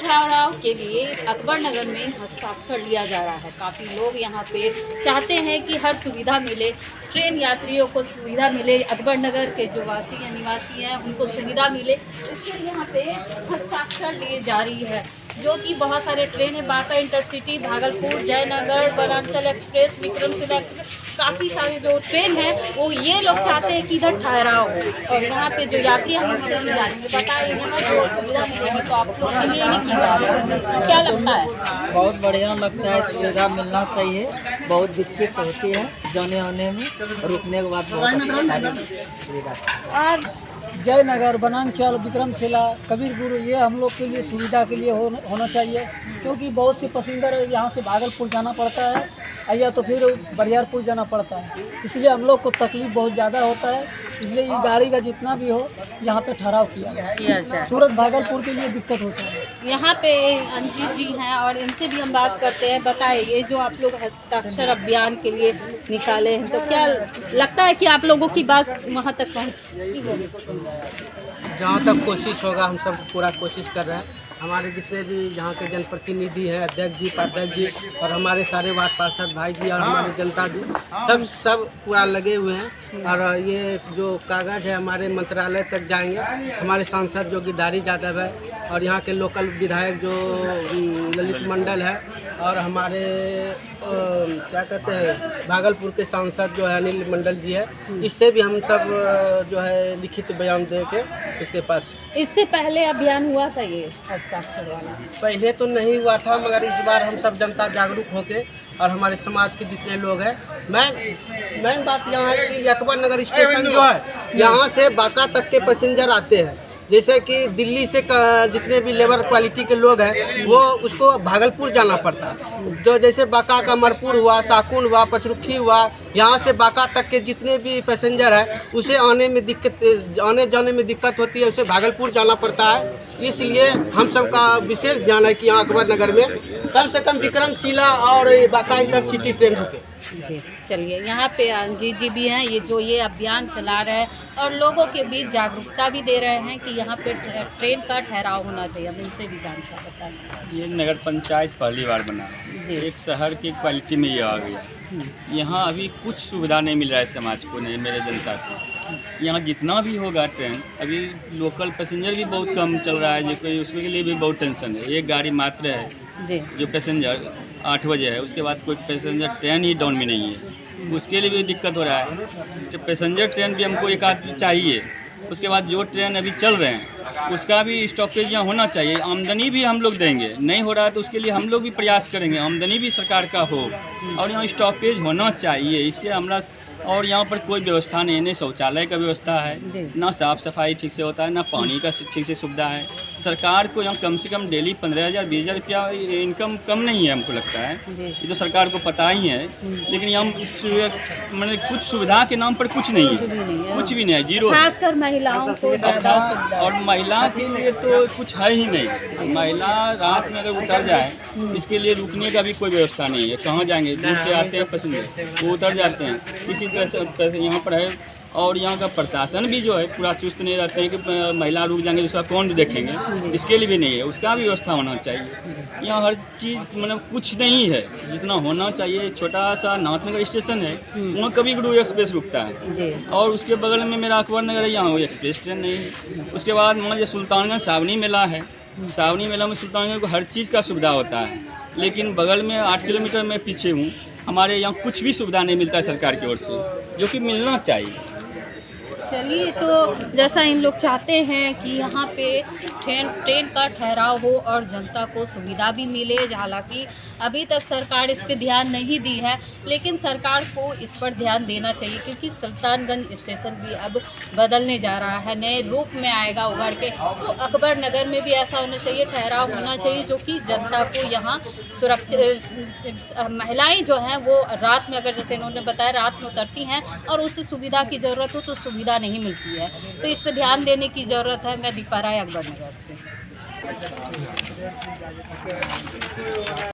ठहराव के लिए अकबर नगर में हस्ताक्षर लिया जा रहा है। काफ़ी लोग यहाँ पे चाहते हैं कि हर सुविधा मिले, ट्रेन यात्रियों को सुविधा मिले, अकबर नगर के जो वासी हैं निवासी हैं उनको सुविधा मिले, इसके लिए यहाँ पे हस्ताक्षर लिए जा रही है। जो कि बहुत सारे ट्रेन है, बांका इंटरसिटी, भागलपुर, जयनगर, वनांचल एक्सप्रेस, विक्रमशिला एक्सप्रेस, काफ़ी सारे जो ट्रेन है वो ये लोग चाहते हैं कि इधर ठहराव हो। और यहाँ पे जो यात्री हम उनसे भी जानेंगे, बताइए यहाँ जो सुविधा मिलेगी तो आप लोग के लिए ही की जा रही है, क्या लगता है? बहुत बढ़िया लगता है, सुविधा मिलना चाहिए। बहुत दिक्कत होती है जाने आने में, रुकने के बाद बहुत सारी सुविधा। और जयनगर, वनांचल, विक्रमशिला, कबीरपुर, ये हम लोग के लिए सुविधा के लिए होना चाहिए, क्योंकि बहुत से पैसेंजर यहाँ से भागलपुर जाना पड़ता है या तो फिर बरियारपुर जाना पड़ता है, इसलिए हम लोग को तकलीफ बहुत ज़्यादा होता है। इसलिए ये गाड़ी का जितना भी हो यहाँ पे ठहराव किया जाए। सूरत भागलपुर के लिए दिक्कत होता है। यहाँ पे अंजीत जी हैं और इनसे भी हम बात करते हैं। बताइए, ये जो आप लोग हस्ताक्षर अभियान के लिए निकाले हैं, तो क्या लगता है कि आप लोगों की बात वहाँ तक पहुँच? जहाँ तक कोशिश होगा हम सब पूरा कोशिश कर रहे हैं। हमारे जितने भी यहाँ के जनप्रतिनिधि हैं, अध्यक्ष जी, उपाध्यक्ष जी और हमारे सारे वार्ड पार्षद भाई जी और हमारे जनता जी सब पूरा लगे हुए हैं। और ये जो कागज़ है हमारे मंत्रालय तक जाएंगे। हमारे सांसद जो गिरधारी यादव है और यहाँ के लोकल विधायक जो ललित मंडल है और हमारे क्या कहते हैं भागलपुर के सांसद जो है अनिल मंडल जी है, इससे भी हम सब जो है लिखित बयान दे के इसके पास। इससे पहले अभियान हुआ था ये हस्ताक्षर वाला? पहले तो नहीं हुआ था, मगर इस बार हम सब जनता जागरूक होके और हमारे समाज के जितने लोग हैं, मेन बात यहाँ है कि अकबर नगर स्टेशन जो है यहाँ से बांका तक के पैसेंजर आते हैं। जैसे कि दिल्ली से जितने भी लेबर क्वालिटी के लोग हैं वो उसको भागलपुर जाना पड़ता है। जो जैसे बांका का मरपुर हुआ, साकुन हुआ, पचरुखी हुआ, यहाँ से बांका तक के जितने भी पैसेंजर है उसे आने जाने में दिक्कत होती है, उसे भागलपुर जाना पड़ता है। इसलिए हम सब का विशेष ध्यान है कि यहाँ अकबर नगर में कम से कम विक्रमशिला और बांका इंटरसिटी ट्रेन रुके। जी, चलिए, यहाँ पे अंजीत जी भी हैं, ये अभियान चला रहे हैं और लोगों के बीच जागरूकता भी दे रहे हैं कि यहाँ पे ट्रेन का ठहराव होना चाहिए। हम इनसे भी जानकारी बताएं। ये नगर पंचायत पहली बार बना है, एक शहर की क्वालिटी में ये आ गया। यहाँ अभी कुछ सुविधा नहीं मिल रहा है समाज को, नहीं मेरे जनता को। यहाँ जितना भी होगा ट्रेन, अभी लोकल पैसेंजर भी बहुत कम चल रहा है, जो कोई उसके लिए भी बहुत टेंशन है। एक गाड़ी मात्र है जी, जो पैसेंजर 8 बजे है, उसके बाद कोई पैसेंजर ट्रेन ही डाउन में नहीं है, उसके लिए भी दिक्कत हो रहा है। तो पैसेंजर ट्रेन भी हमको एक आध चाहिए। उसके बाद जो ट्रेन अभी चल रहे हैं उसका भी स्टॉपेज यहाँ होना चाहिए। आमदनी भी हम लोग देंगे, नहीं हो रहा है तो उसके लिए हम लोग भी प्रयास करेंगे, आमदनी भी सरकार का हो और यहाँ स्टॉपेज होना चाहिए। इससे हमारा और यहाँ पर कोई व्यवस्था नहीं है, नहीं शौचालय का व्यवस्था है, ना साफ़ सफाई ठीक से होता है, ना पानी का ठीक से सुविधा है। सरकार को यहाँ कम से कम डेली 15,000 20,000 रुपया इनकम कम नहीं है, हमको लगता है। ये तो सरकार को पता ही है, लेकिन यहाँ मैंने कुछ सुविधा के नाम पर कुछ नहीं है, कुछ भी नहीं है, जीरो। खासकर महिलाओं को ज़्यादा और महिला के लिए तो कुछ है ही नहीं। महिला रात में अगर उतर जाए, इसके लिए रुकने का भी कोई व्यवस्था नहीं है। कहाँ जाएंगे? दूर से आते हैं पैसेंजर, वो उतर जाते हैं। इसी तरह से यहाँ पर है। और यहाँ का प्रशासन भी जो है पूरा चुस्त नहीं रहते हैं कि महिला रुक जाएंगे उसका कौन देखेंगे, इसके लिए भी नहीं है, उसका भी व्यवस्था होना चाहिए। यहाँ हर चीज़ मतलब कुछ नहीं है जितना होना चाहिए। छोटा सा नाथनगर स्टेशन है, वहाँ कभी गुरु एक्सप्रेस रुकता है और उसके बगल में मेरा अकबर नगर है, यहाँ वो एक्सप्रेस ट्रेन नहीं है। उसके बाद मान लीजिए सुल्तानगंज सावनी मेला है, सावनी मेला में सुल्तानगंज को हर चीज़ का सुविधा होता है, लेकिन बगल में 8 किलोमीटर में पीछे हूँ, हमारे यहाँ कुछ भी सुविधा नहीं मिलता है सरकार की ओर से, जो कि मिलना चाहिए। चलिए, तो जैसा इन लोग चाहते हैं कि यहाँ पे ट्रेन का ठहराव हो और जनता को सुविधा भी मिले। हालांकि अभी तक सरकार इस पे ध्यान नहीं दी है, लेकिन सरकार को इस पर ध्यान देना चाहिए, क्योंकि सुल्तानगंज स्टेशन भी अब बदलने जा रहा है, नए रूप में आएगा उभर के। तो अकबर नगर में भी ऐसा होना चाहिए, ठहराव होना चाहिए जो कि जनता को यहाँ सुरक्षित। महिलाएं जो हैं वो रात में, अगर जैसे इन्होंने बताया, रात में उतरती हैं और उसे सुविधा की ज़रूरत हो तो सुविधा नहीं मिलती है, तो इस पर ध्यान देने की ज़रूरत है। मैं दीपा राय, अकबर नगर से।